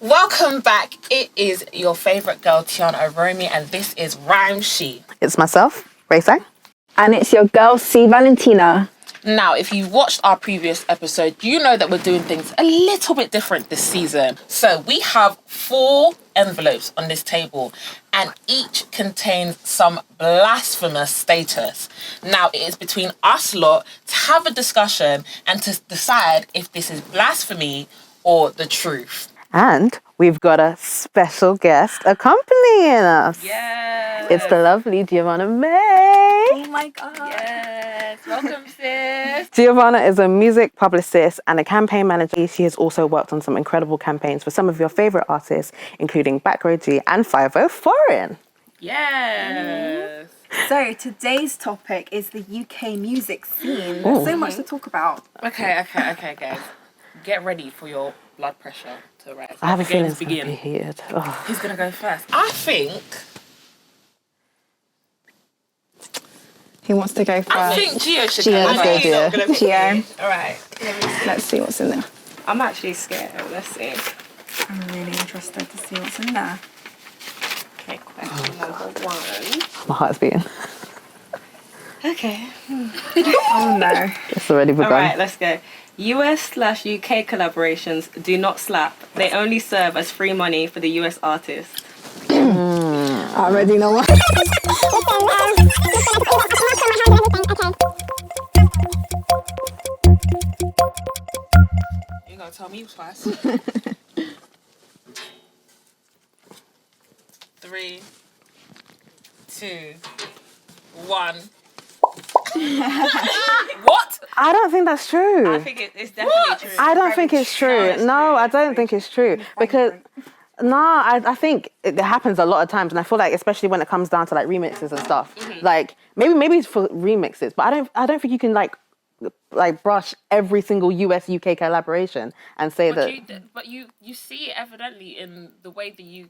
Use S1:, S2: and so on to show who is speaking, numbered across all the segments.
S1: Welcome back. It is your favourite girl, Teeyana Aromi, and this is RHYMESHE.
S2: It's myself, Raysang.
S3: And it's your girl, Cee Valentina.
S1: Now, if you watched our previous episode, you know that we're doing things a little bit different this season. So we have 4 envelopes on this table, and each contains some blasphemous status. Now, it is between us lot to have a discussion and to decide if this is blasphemy or the truth.
S2: And we've got a special guest accompanying us.
S1: Yes.
S2: It's the lovely Giovanna Mae.
S3: Oh my God.
S1: Yes. Welcome, sis.
S2: Giovanna is a music publicist and a campaign manager. She has also worked on some incredible campaigns for some of your favourite artists, including Backroad G and 50 Foreign.
S1: Yes.
S3: So today's topic is the UK music scene. There's so much to talk about.
S1: Okay, guys. Get ready for your blood pressure to rise.
S2: I have a feeling
S1: Games
S2: it's going to be heated. Oh.
S1: Who's going to go first? I think
S3: Who wants to go first?
S1: Gio should
S3: Gio,
S1: go.
S3: let's go, Gio.
S1: All right.
S3: Let's see what's in there.
S4: I'm actually scared. Let's see.
S3: I'm really interested to see what's in there.
S4: Okay, question number 1.
S2: My heart's beating.
S4: Okay.
S3: Oh no.
S2: It's already begun.
S4: All right, let's go. US/UK collaborations do not slap. They only serve as free money for the US artists.
S3: I already know what.
S1: You're going to tell me twice. 3, 2, 1. What?
S2: I don't think that's true.
S4: I think it's definitely true.
S2: I don't think it's true.
S4: it's
S2: No,
S4: true.
S2: I don't think it's true. Because, I think it happens a lot of times. And I feel like, especially when it comes down to like remixes and stuff, like maybe it's for remixes, but I don't think you can like brush every single US UK collaboration and say
S1: But you see it evidently in the way the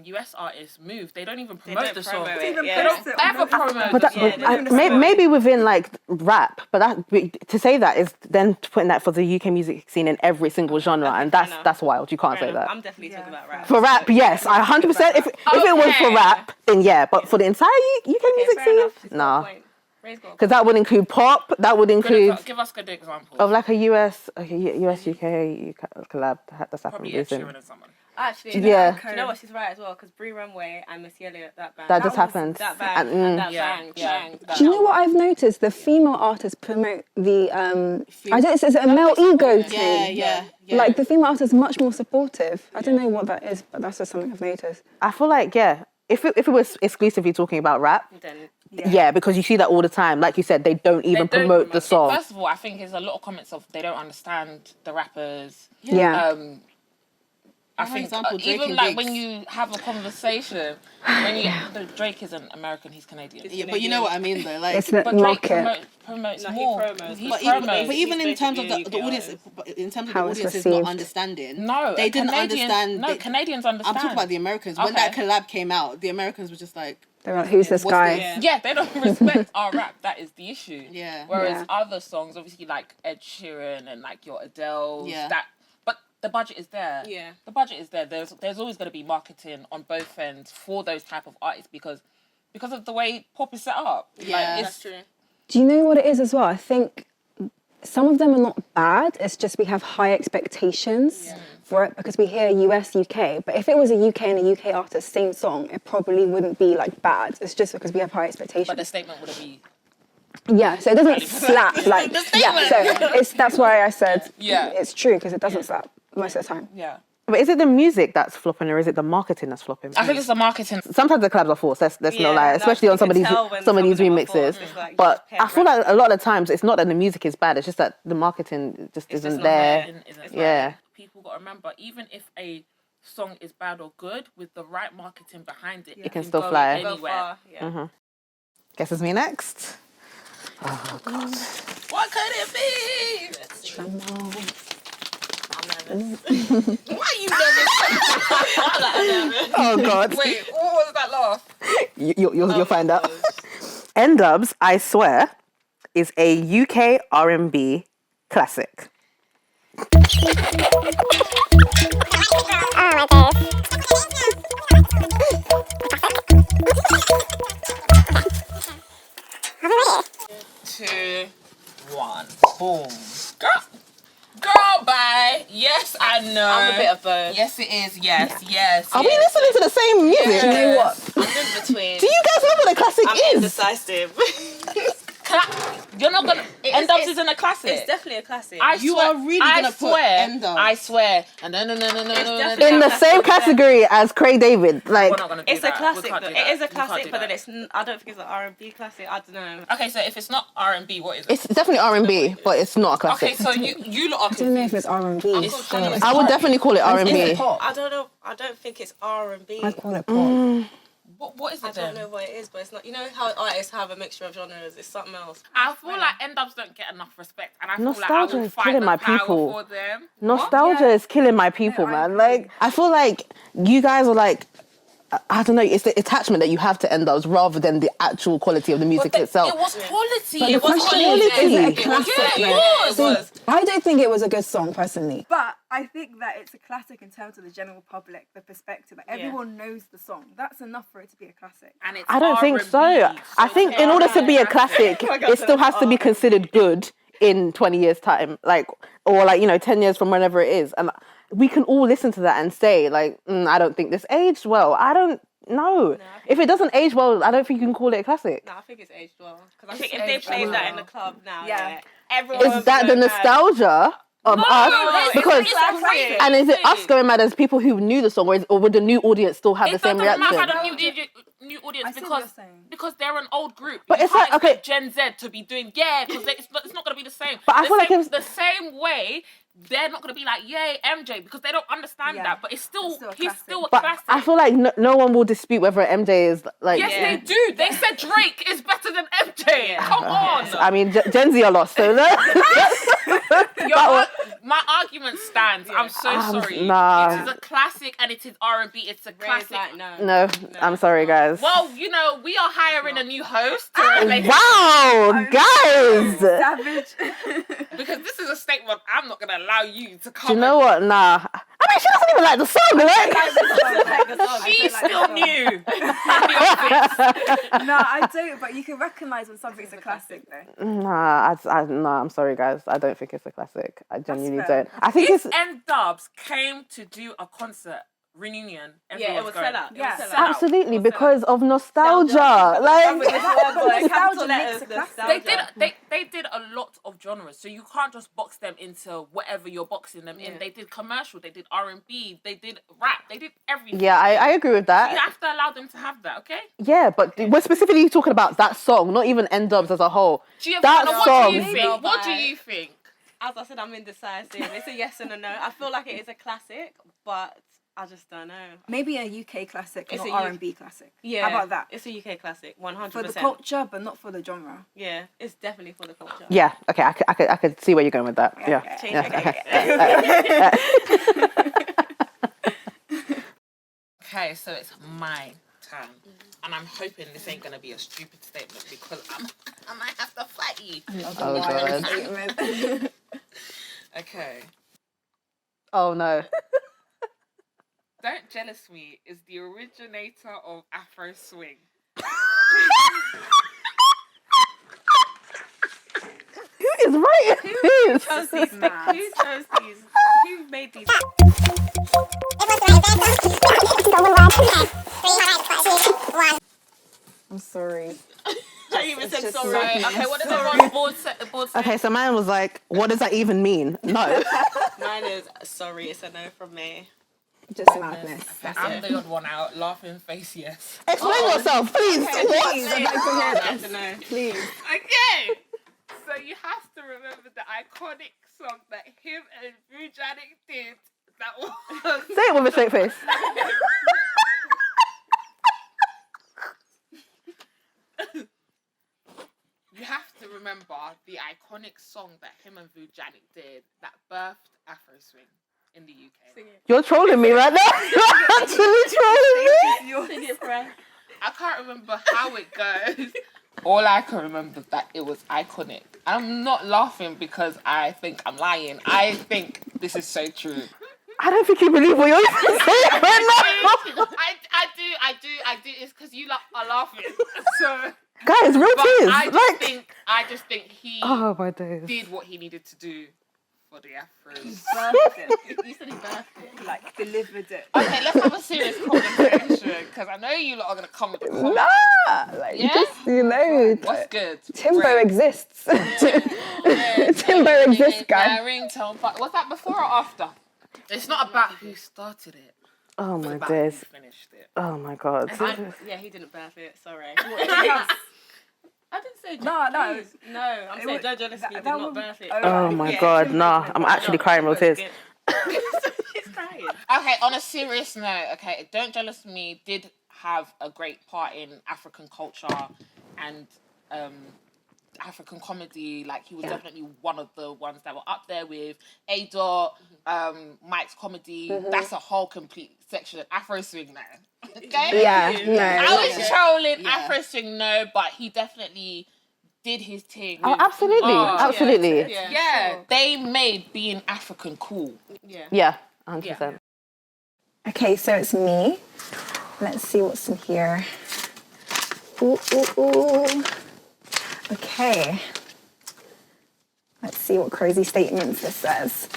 S1: US artists move. They don't even promote the song.
S4: promote it,
S1: They
S4: yeah.
S1: don't ever promote
S2: But
S1: it.
S2: maybe within like rap, but to say that is then putting that for the UK music scene in every single genre, and that's wild. You can't say that.
S4: I'm definitely talking about rap.
S2: For rap, yes, 100%. If it was for rap, then yeah. But for the entire UK music scene, no. Because that would include pop. That would include
S1: Give us good examples.
S2: of like a US UK collab that's happened
S1: Probably Ed
S2: recently.
S1: Sheeran and someone.
S4: Actually,
S2: Yeah.
S4: you know what? She's right as well, because Bree Runway and Miss Elliott, that band.
S2: That just happened.
S4: That bang, and that bang.
S3: Do you know what I've noticed? The female artists promote the I don't. It's a male ego thing.
S4: Yeah.
S3: Like the female artists are much more supportive. I don't know what that is, but that's just something I've noticed.
S2: I feel like if it was exclusively talking about rap,
S4: Then,
S2: because you see that all the time. Like you said, they don't even promote the song.
S1: First of all, I think there's a lot of comments of they don't understand the rappers.
S3: Yeah.
S1: I think even like when you have a conversation, Drake isn't American, he's Canadian.
S5: Yeah, but you know what I mean though, like.
S3: It's the
S1: But Drake
S3: market.
S1: promotes
S4: No,
S1: more.
S4: he
S1: promotes.
S5: But even in
S4: He's
S5: terms of
S4: basically
S5: the
S4: a UK
S5: audience,
S4: artist.
S5: in terms of
S3: How
S5: the
S3: it's
S5: audience is
S3: received.
S5: not understanding.
S1: No,
S5: they didn't
S1: Canadians,
S5: understand.
S1: No, Canadians understand.
S5: I'm talking about the Americans. When that
S1: Okay.
S5: collab came out, the Americans were just like,
S3: They're like, who's this
S5: What's
S3: guy?
S5: this?
S1: Yeah, they don't respect our rap. That is the issue.
S5: Yeah.
S1: Whereas
S3: Yeah.
S1: other songs, obviously like Ed Sheeran and like your Adele's,
S5: Yeah.
S1: but the budget is there.
S4: Yeah.
S1: The budget is there. There's always going to be marketing on both ends for those type of artists because of the way pop is set up.
S5: Yeah.
S1: That's true.
S3: Do you know what it is as well? I think some of them are not bad. It's just we have high expectations for it because we hear US, UK. But if it was a UK and a UK artist, same song, it probably wouldn't be like bad. It's just because we have high expectations.
S1: But the statement would be
S3: Yeah, so it doesn't slap like so that's why I said it's true because it doesn't slap most of the time.
S1: yeah.
S2: But is it the music that's flopping or is it the marketing that's flopping?
S1: I think it's the marketing.
S2: Sometimes the collabs are forced. Let's not lie, especially on some of these remixes.
S4: Like,
S2: But I feel like a lot of times it's not that the music is bad. It's just that the marketing just isn't
S1: not
S2: there.
S1: It's
S2: Yeah.
S1: like, people got to remember, even if a song is bad or good, with the right marketing behind it,
S2: It can still fly.
S1: Anywhere.
S4: Go far, yeah.
S2: Guess it's me next.
S1: What could it be? I'm nervous. Why are you nervous? I'm nervous.
S2: Oh God!
S1: Wait, what was that laugh?
S2: You'll find out. N-Dubz, I Swear, is a UK R&B classic.
S4: bit of both.
S1: Yes, it is. Yes.
S2: Are we listening to the same music?
S3: Do you know what?
S4: I'm in between.
S2: Do you guys know what a classic
S4: I'm
S2: is?
S4: indecisive.
S1: You're not gonna. N-Dubz isn't a classic.
S4: It's definitely a classic.
S5: You are really gonna put N-Dubz.
S1: I swear. And no.
S4: definitely
S2: In the same category as Craig David. Like,
S1: We're not gonna do
S4: It's
S1: that.
S4: a classic.
S1: We can't
S4: Though.
S1: do
S4: It
S1: that.
S4: is a
S1: We can't
S4: classic,
S1: do
S4: but
S1: that.
S4: then I don't think it's an R&B classic. I don't know.
S1: Okay, so if it's not R&B, what is it?
S2: it's definitely R&B, but it's not a classic.
S1: Okay, so you lot are
S3: I don't know if
S1: confused.
S3: it's R&B.
S1: confused.
S2: I would definitely call it R&B.
S3: pop.
S4: I don't know. I don't think it's R&B.
S3: I call it pop.
S1: What is
S4: I
S1: it
S4: don't
S1: then?
S4: know what it is, but it's not. You know how artists have a mixture of genres? It's something else.
S1: I feel like N-Dubz don't get enough respect, and I feel like I
S2: Nostalgia
S1: will
S2: is
S1: fight
S2: killing
S1: the
S2: my
S1: power
S2: people.
S1: for them.
S2: Nostalgia is killing my people,
S3: I
S2: man.
S3: agree.
S2: Like, I feel like you guys are like, I don't know, it's the attachment that you have to N-Dubz rather than the actual quality of the music itself.
S1: It was quality.
S3: But
S1: It
S3: the
S1: was
S3: question
S1: quality.
S3: is it a
S1: It was-
S3: classic?
S1: Yeah,
S3: though?
S1: it was.
S3: I don't think it was a good song, personally.
S6: But I think that it's a classic in terms of the general public, the perspective. Like, everyone knows the song. That's enough for it to be a classic.
S1: And it's
S2: I don't think
S1: R&B,
S2: so. I think
S1: it's
S2: in order to be a
S1: R&B.
S2: classic, it still has to be considered good in 20 years' time. Like, or like, 10 years from whenever it is. And we can all listen to that and say, like, I don't think this aged well. I don't know. If it doesn't age well, I don't think you can call it a classic.
S4: No, I think it's aged well. Because I think if they played that in the club now,
S6: Yeah.
S4: everyone
S2: Is that the nostalgia of us? Because
S1: classic.
S2: and is it us going mad as people who knew the song, or would the new audience still have the
S1: It
S2: same
S1: doesn't matter
S2: reaction?
S1: the new audience
S6: I see what
S1: because
S6: you're saying.
S1: they're an old group.
S2: But
S1: You
S2: it's
S1: can't
S2: like, okay-
S1: expect Gen Z to be doing because it's not going to be the same.
S2: But I
S1: The
S2: feel like
S1: same-
S2: it's-
S1: the same way. They're not going to be like, yay, MJ, because they don't understand
S6: Yeah.
S1: that. But he's still
S6: a
S1: he's
S6: classic.
S1: still a
S2: But
S1: classic.
S2: I feel like no one will dispute whether MJ is like.
S1: Yes, they do. They said Drake is better than MJ. Come on.
S2: I mean, Gen Z are lost, so
S1: My argument stands. I'm so sorry.
S2: nah.
S1: It is a classic and it is R&B. It's a classic.
S4: Like, no.
S2: no, I'm sorry, guys.
S1: Well, we are hiring a new host to replace
S2: Wow, guys.
S6: Savage.
S1: because this is a statement I'm not going to allow you to
S2: Do
S1: come.
S2: you know what? Nah. I mean, she doesn't even like the song, right?
S1: She's still new. in the office.
S6: No, I don't. But you can recognise when something's a classic, though.
S2: Nah, I'm sorry, guys. I don't think it's a classic. I genuinely
S6: fair.
S2: don't. I think
S1: If
S2: it's
S1: N-Dubz came to do a concert reunion,
S4: Yeah, it
S1: everyone's
S4: would
S1: going.
S4: sell out.
S6: Yeah.
S4: It would sell out.
S2: absolutely because of nostalgia. Like,
S6: Nostalgia makes a classic.
S1: They did a lot of genres, so you can't just box them into whatever you're boxing them in. They did commercial, they did R&B, they did rap, they did everything.
S2: yeah, I agree with
S1: You
S2: that.
S1: have to allow them to have that, okay?
S2: Yeah, but we're specifically talking about that song, not even N-Dubz as a whole.
S1: Giovanna,
S2: That
S1: what
S2: song.
S1: do you think? What do you think?
S4: As I said, I'm indecisive. It's a yes and a no. I feel like it is a classic, but I just don't know.
S6: Maybe a UK classic,
S4: It's
S6: not
S4: a U-
S6: R&B classic.
S4: Yeah.
S6: How about that?
S4: It's a UK classic, 100%.
S6: For the culture, but not for the genre.
S4: Yeah, it's definitely for the culture.
S2: Yeah, okay, I could see where you're going with that. Yeah.
S6: Okay.
S2: Yeah.
S1: Okay, so it's my turn. And I'm hoping this ain't gonna be a stupid statement because I might have to fight you.
S2: Oh, God.
S1: Okay.
S2: Oh, no.
S1: Don't Jealous Me is the originator of Afro Swing.
S2: Who is right? Who
S4: Chose these? Who chose these? Who made these?
S3: I'm sorry.
S4: I even said
S3: just
S4: sorry.
S3: sorry.
S1: Okay, what does the board say?
S2: Okay, so mine was like, what does that even mean? No.
S4: Mine is sorry. It's a no from me.
S3: Just madness. That's
S1: I'm
S3: it.
S1: the odd one out. Laughing face, yes.
S2: Explain yourself, please. What?
S3: Please, I'd like to hear
S4: Yes
S3: that.
S4: or no?
S3: Please.
S1: Okay. So you have to remember the iconic song that him and Rujanic did. That was.
S2: Say it with a straight face.
S1: You have to remember the iconic song that him and Vujanic did that birthed Afro Swing in the UK.
S2: You're trolling me right now. You're actually trolling me.
S1: I can't remember how it goes. All I can remember is that it was iconic. I'm not laughing because I think I'm lying. I think this is so true.
S2: I don't think you believe what you're saying right now.
S1: I do. It's because you are laughing. So,
S2: Guys, real
S1: but
S2: tears.
S1: I
S2: Like,
S1: just think he
S2: oh my days.
S1: did what he needed to do for the Afros.
S6: He birthed it.
S4: You said he birthed it.
S6: He, like, delivered it.
S1: Okay, let's have a serious conversation because I know you lot are gonna come with the comments.
S3: Nah, like
S1: Yeah?
S3: just
S1: What's good?
S3: Timbo
S1: Great.
S3: exists.
S1: Yeah,
S3: Timbo exists, guy.
S1: My ringtone, but was that before or after? It's not about who started it.
S2: Oh
S1: It's
S2: my
S1: about
S2: days.
S1: who finished it.
S2: Oh my god.
S4: Yeah, he didn't birth it. Sorry.
S6: Yes.
S4: I didn't say.
S6: No.
S4: No, I'm saying Joe Jealousy did not
S6: would-
S4: birth it.
S2: Oh my god, nah. I'm actually crying real tears.
S4: She's crying.
S1: Okay, on a serious note, okay, Don't Jealous Me did have a great part in African culture and African comedy. Like, he was definitely one of the ones that were up there with A. Dot, Mike's comedy. That's a whole complete section. Afro swing now. Okay?
S3: Yeah, no.
S1: I was trolling Afro swing, no, but he definitely did his thing.
S2: Oh, absolutely. Absolutely.
S1: Yeah, they made being African cool.
S2: Yeah, 100%.
S3: Okay, so it's me. Let's see what's in here. Ooh, ooh, ooh. Okay. Let's see what crazy statements this says.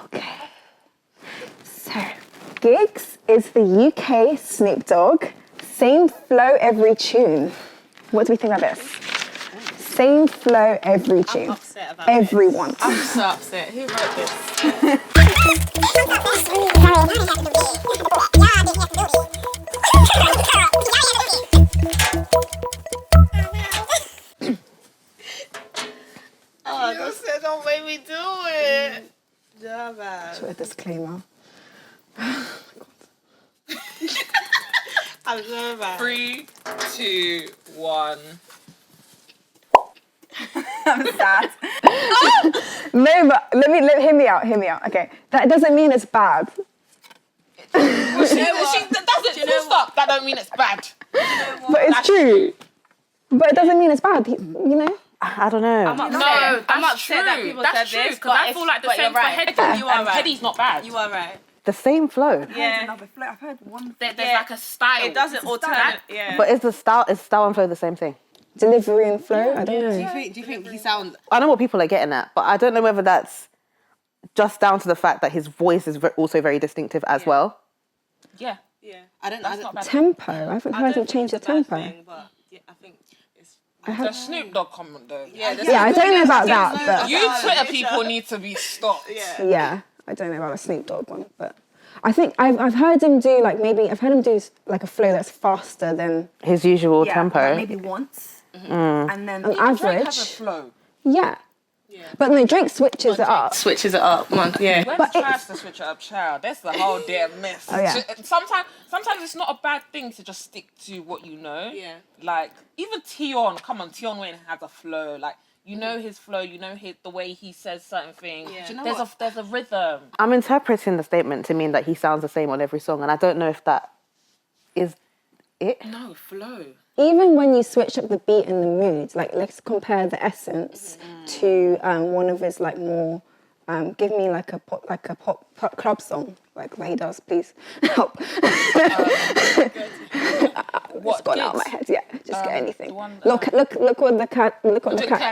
S3: Okay. So, Gigs is the UK Snoop Dogg. Same flow every tune. What do we think about this? Same flow every tune.
S4: I'm upset about
S3: Everyone.
S4: I'm so upset. Who wrote this?
S1: You said don't make me do it.
S4: Javan.
S3: With a disclaimer.
S4: I'm so bad.
S1: 3, 2, 1.
S6: I'm sad.
S3: No, but hear me out. Okay, that doesn't mean it's bad.
S1: That's it. Full stop. That don't mean it's bad.
S3: But it's true. But it doesn't mean it's bad, you know?
S2: I don't know.
S4: I'm upset that people said this because I feel like the same for Heady. You are right.
S1: Heady's not bad.
S4: You are right.
S2: The same flow.
S6: Heard another flow. I've heard one.
S1: There's like a style.
S4: It doesn't alternate. Yeah.
S2: But is style and flow the same thing?
S3: Delivery and flow, I don't know.
S5: Do you think he sounds...
S2: I know what people are getting at, but I don't know whether that's just down to the fact that his voice is also very distinctive as well.
S1: Yeah.
S4: Yeah.
S5: I don't know.
S3: Tempo, I haven't heard him change the tempo.
S4: But yeah, I think it's...
S1: The Snoop Dogg comment though.
S3: Yeah, I don't know about that, but
S1: You Twitter people need to be stopped.
S3: yeah, I don't know about the Snoop Dogg one, but I think I've heard him do like like a flow that's faster than
S2: His usual tempo.
S6: Like maybe once, and then
S3: an
S1: Drake has a
S3: average.
S1: flow.
S3: Yeah. But no, Drake switches it up.
S4: Switches it up, man. Yeah.
S1: When
S3: But
S1: tries to switch it up, child, that's the whole damn mess.
S3: Oh, yeah.
S1: Sometimes it's not a bad thing to just stick to what you know.
S4: Yeah.
S1: Like, even Tion Wayne has a flow. Like, you know his flow, you know the way he says certain things.
S4: Yeah.
S5: Do you know
S1: There's
S5: what?
S1: a rhythm.
S2: I'm interpreting the statement to mean that he sounds the same on every song, and I don't know if that is it.
S1: No, flow.
S3: Even when you switch up the beat and the mood, like let's compare the Essence to one of his like more, give me like a pop club song, like he does, please help. It's gone out of my head. Yeah, just get anything.
S1: the one,
S3: Look what the cat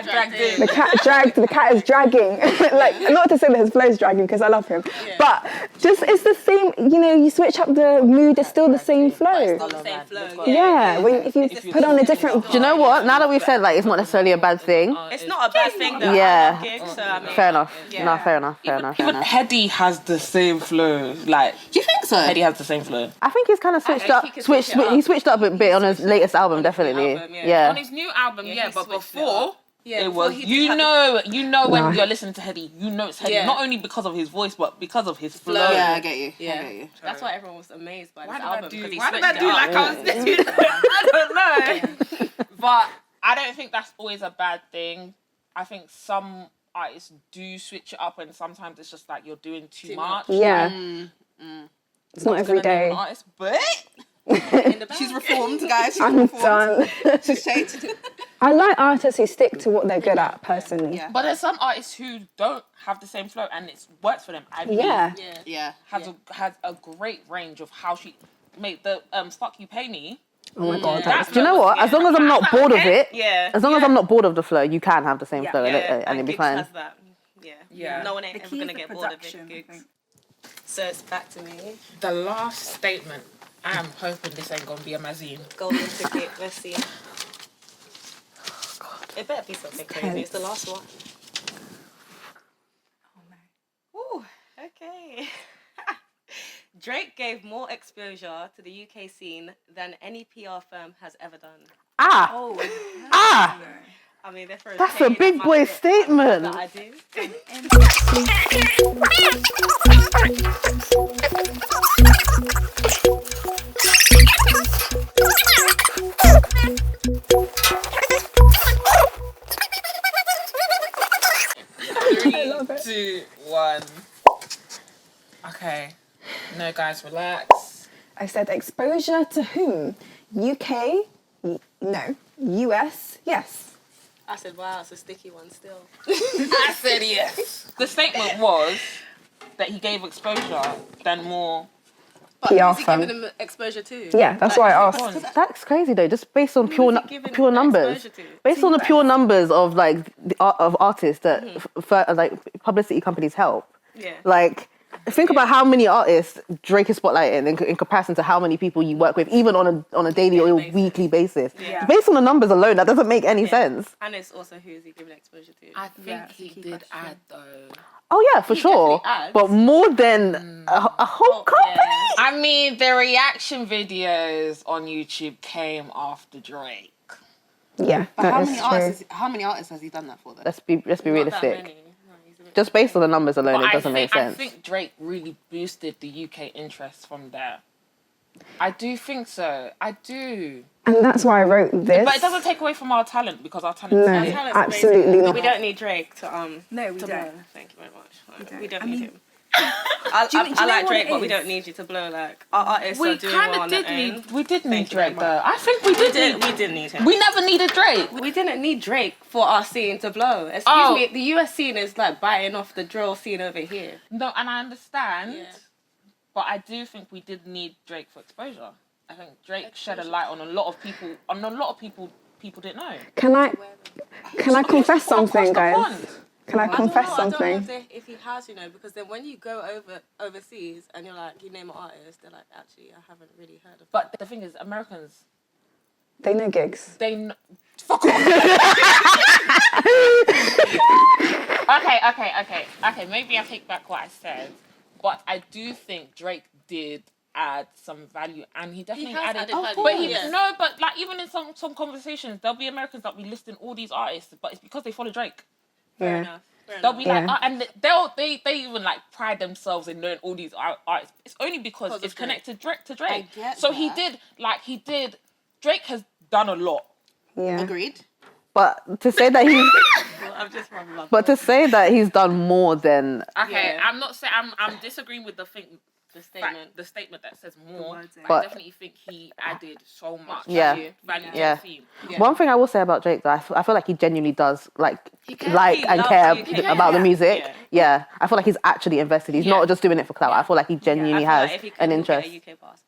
S1: dragged in.
S3: The cat is dragging. Like, not to say that his flow is dragging because I love him, but just it's the same. You know, you switch up the mood, it's still the same flow.
S4: The same flow.
S3: Yeah, if you put on a different.
S2: Do you know what? Now that we've said like it's not necessarily a bad thing.
S4: It's not a bad thing though.
S2: Yeah.
S4: I like it, so I mean,
S2: Fair enough.
S4: Yeah.
S2: No, fair enough.
S1: Even Heady has the same flow. Like,
S5: Do you think so?
S1: Heady has the same flow.
S2: I think he's kind of switched
S4: think
S2: up.
S4: he can switch it up.
S2: He switched up a bit on his latest album, definitely.
S4: album, yeah.
S2: Yeah.
S1: On his new album,
S4: he
S1: but
S4: switched it
S1: before.
S4: up. Yeah,
S1: It
S4: before
S1: was
S4: he did
S1: you
S4: have
S1: know when you're listening to Heady, you know it's Heady.
S4: Yeah.
S1: Not only because of his voice, but because of his flow.
S5: Yeah, I get you.
S4: Yeah.
S5: I get you.
S4: That's why everyone was amazed by this
S1: Why
S4: album.
S1: did
S4: because he
S1: I
S4: switched
S1: do
S4: it
S1: like
S4: up.
S1: I was I don't know. But I don't think that's always a bad thing. I think some artists do switch it up, and sometimes it's just like you're doing too much.
S3: Yeah. It's not every day.
S1: Artist, but
S5: She's reformed, guys. She's
S3: I'm
S5: reformed.
S3: done.
S5: She's changed.
S3: I like artists who stick to what they're good at, personally.
S5: Yeah.
S1: but there's some artists who don't have the same flow, and it works for them. I mean,
S3: Yeah.
S5: Yeah.
S1: has a great range of how she made the Fuck You Pay Me.
S3: Oh my god,
S1: That's
S2: Do you know what? As long as I'm not bored of it,
S4: Yeah.
S2: as long as I'm not bored of the flow, you can have the same flow
S4: Yeah.
S2: and it'd be
S4: Gigs
S2: fine.
S4: has that.
S1: Yeah.
S4: No one ain't
S6: The
S4: ever
S6: key
S4: gonna
S6: is the
S4: get bored of
S6: production,
S4: big
S6: I
S4: gigs.
S6: think.
S4: So it's back to me.
S1: The last statement. I'm hoping this ain't gonna be a mazine.
S4: Golden ticket. Let's see. It better be something crazy. It's the last one.
S6: Oh no.
S4: Ooh, okay. Drake gave more exposure to the UK scene than any PR firm has ever done.
S6: Oh.
S4: I mean, they're for
S2: That's a big boy statement.
S4: I do.
S1: Three, 2, 1. Okay. No, guys, relax.
S3: I said exposure to whom? UK? No. US? Yes.
S4: I said, wow, it's a sticky one still.
S1: I said yes. The statement was that he gave exposure than more.
S5: But
S3: PR
S5: who's he
S3: firm.
S5: giving them exposure to?
S3: Yeah, that's why I asked.
S2: That's crazy though. Just based on pure
S4: is he giving
S2: pure numbers,
S4: exposure to?
S2: based on the pure numbers of like of artists that like publicity companies help.
S4: Yeah.
S2: Like, think about how many artists Drake is spotlighting in comparison to how many people you work with, even on a daily or
S4: basis.
S2: weekly basis.
S6: Yeah.
S2: Based on the numbers alone, that doesn't make any sense.
S4: And it's also who is he giving exposure to?
S1: I think
S6: Yeah,
S1: he
S6: it's a key
S1: did
S6: question.
S1: add though.
S2: Oh yeah, for sure.
S1: definitely adds.
S2: But more than a whole company.
S4: Yeah.
S1: I mean, the reaction videos on YouTube came after Drake.
S3: Yeah,
S5: But
S3: that
S5: how
S3: is
S5: many
S3: true.
S5: artists? How many artists has he done that for? Then?
S2: Let's be
S4: Not that
S2: realistic.
S4: many. No, he's a bit-
S2: Just based on the numbers alone,
S1: But
S2: it doesn't make sense.
S1: I think Drake really boosted the UK interest from there. I do think so. I do.
S3: And that's why I wrote this.
S1: But it doesn't take away from our talent because our talent
S3: No.
S1: is
S4: Talent's
S3: Absolutely
S4: amazing.
S3: not.
S4: We don't need Drake to
S6: No, we
S4: to
S6: don't.
S4: blow. Thank you very much. We
S6: don't.
S4: don't
S6: I
S4: need
S6: mean,
S4: him. I
S6: do you know
S4: like
S6: what
S4: Drake,
S6: it
S4: but we
S6: is?
S4: don't need you to blow. Like our artists
S1: We
S4: are doing
S1: kind
S4: well
S1: of
S4: on
S1: did
S4: their own.
S1: need. We did need
S4: Thank you very
S1: Drake though. I think we did.
S4: We didn't need him.
S1: We never needed Drake.
S4: We didn't need Drake for our scene to blow. Excuse
S1: Oh.
S4: me, the US scene is like biting off the drill scene over here.
S1: No, and I understand.
S4: Yeah.
S1: But I do think we did need Drake for exposure. I think Drake shed a light on a lot of people. On a lot of people didn't know.
S3: Can I confess something, guys?
S1: Pond.
S3: Can I confess
S4: I don't
S3: something?
S4: know if he has, because then when you go overseas and you're like, you name an artist, they're like, actually, I haven't really heard of.
S1: But the thing is, Americans,
S3: They know gigs.
S1: they fuck off. Okay. Maybe I take back what I said, but I do think Drake did add some value, and he definitely
S4: has
S1: added.
S4: added value,
S1: But he
S4: yes.
S1: no, but like even in some conversations, there'll be Americans that be listing all these artists, but it's because they follow Drake.
S4: Fair
S3: Yeah.
S4: enough.
S1: They'll be
S3: Yeah.
S1: like, and they even like pride themselves in knowing all these artists. It's only because
S4: Because
S1: it's
S4: of Drake.
S1: connected to Drake.
S5: I get
S1: so
S5: that.
S1: he did. Drake has done a lot.
S3: Yeah.
S5: Agreed.
S2: But to say that he's
S4: Well, I'm just from love.
S2: but to say that he's done more than
S1: Okay,
S4: Yeah.
S1: I'm not saying I'm disagreeing with the
S4: statement.
S1: the statement that says more.
S6: wording.
S1: But I
S2: But-
S1: definitely think he added so much
S2: Yeah.
S1: value to
S2: Yeah.
S1: the theme.
S2: One thing I will say about Drake, though, I feel like he genuinely does
S1: cares.
S2: like
S1: He
S2: and
S1: loves
S2: care
S1: UK.
S2: about the music.
S1: Yeah.
S2: Yeah, I feel like he's actually invested. He's not just doing it for clout. I feel like he genuinely
S4: I feel
S2: has
S4: like if he could,
S2: an
S4: he'll get
S2: interest.
S4: a UK passport.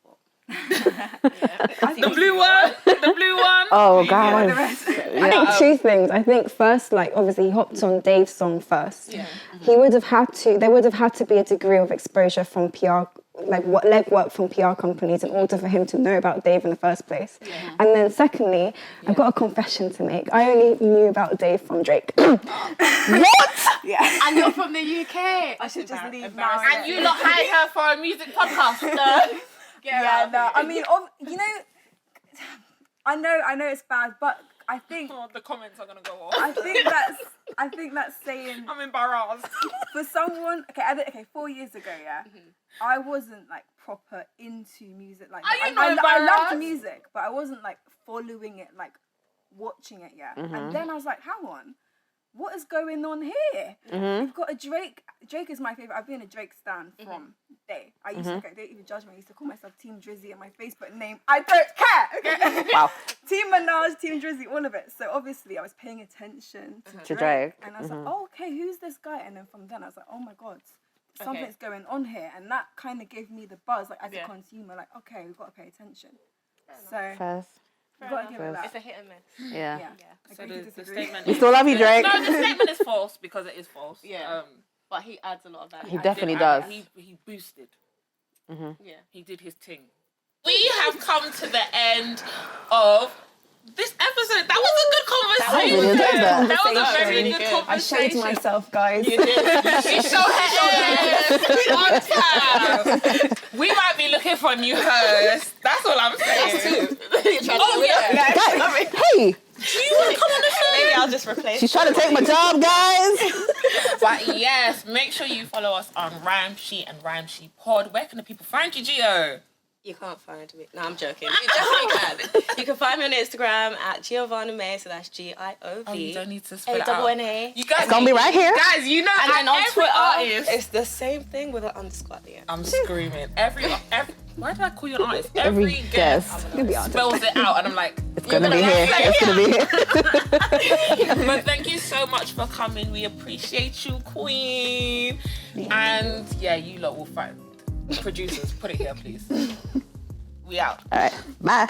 S1: The blue one. The blue one.
S2: Oh,
S6: The
S2: guys.
S6: rest.
S3: I think two things. I think first, like obviously he hopped on Dave's song first. Yeah. He would have had to. There would have had to be a degree of exposure from PR, like what legwork from PR companies, in order for him to know about Dave in the first place. Yeah. And then secondly, I've got a confession to make. I only knew about Dave from Drake.
S6: Yeah.
S5: And you're from the UK.
S6: I should just leave now.
S1: And you lot hired her for a music podcast.
S6: Yeah, no. I mean, I know it's bad, but I think
S1: The comments are gonna go off.
S6: I think that's saying
S1: I'm embarrassed.
S6: for someone. Okay, 4 years ago, yeah, I wasn't like proper into music like
S1: Are
S6: that.
S1: you not
S6: I loved
S1: embarrassed?
S6: music, but I wasn't like following it, like watching it, yeah. And then I was like, hang on. What is going on here? We've got a Drake. Drake is my favorite. I've been a Drake stan from day. I used to, okay, don't even judge me. I used to call myself Team Drizzy and my Facebook name. I don't care. Okay.
S2: Wow.
S6: Team Minaj, Team Drizzy, all of it. So obviously I was paying attention to
S2: Drake.
S6: and I was like, oh, okay, who's this guy? And then from then I was like, oh my god, something's going on here, and that kind of gave me the buzz, like as a consumer, like okay, we've got to pay attention. So
S2: First.
S6: Gotta give it that.
S4: It's a hit and miss.
S2: Yeah.
S6: Yeah.
S1: So
S6: Agree to
S1: the
S6: disagree.
S1: statement.
S2: We still love you, Drake.
S1: No, the statement is false because it is false.
S5: Yeah. But he adds a lot of value.
S2: He definitely does.
S1: He boosted.
S5: Yeah.
S1: He did his thing. We have come to the end of this episode. That was a good conversation.
S2: really enjoyed that.
S1: That was a very good
S3: I showed
S1: conversation.
S3: myself, guys.
S1: You did. She showed her on time. We might be looking for a new host. That's all I'm saying. Oh yeah.
S2: Hey,
S1: Do you want to come on the show?
S4: Maybe I'll just replace.
S2: she's trying to take my job, guys.
S1: But yes, make sure you follow us on RHYMESHE and RHYMESHE Pod. Where can the people find you, Gio?
S4: You can't find me. No, I'm joking. You definitely can. You can find me on Instagram at Giovanna Mae, so that's Giov.
S1: Oh, you don't need to spell it out.
S4: A-double-N-A.
S1: You guys,
S2: It's gonna be right here.
S1: Guys, you know,
S4: And then on
S1: every
S4: Twitter,
S1: artist.
S4: it's the same thing with an underscore at the end.
S1: I'm screaming. Every. Why did I call you an artist?
S2: Every guest.
S1: spells it out, and I'm like,
S2: It's gonna be here. It's gonna be here.
S1: But thank you so much for coming. We appreciate you, Queen. And yeah, you lot will find producers. Put it here, please. We out.
S2: All right. Bye.